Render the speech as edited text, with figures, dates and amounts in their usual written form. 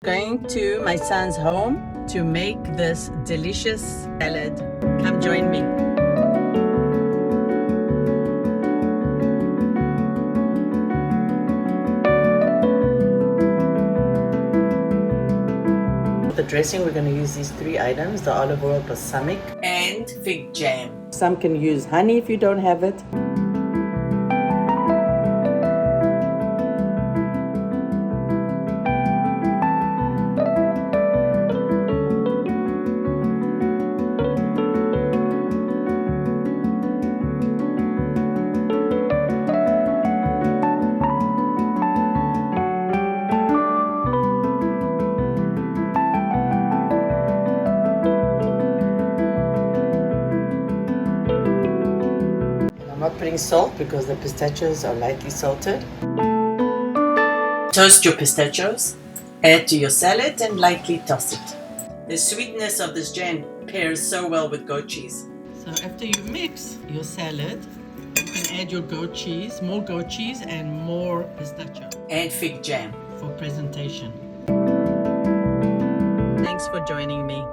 Going to my son's home to make this delicious salad. Come join me. The dressing, we're going to use these 3 items: the olive oil, balsamic, and fig jam. Some can use honey if you don't have it. I'm not putting salt because the pistachios are lightly salted. Toast your pistachios, add to your salad and lightly toss it. The sweetness of this jam pairs so well with goat cheese. So after you mix your salad, you can add your goat cheese, more goat cheese and more pistachio. And fig jam for presentation. Thanks for joining me.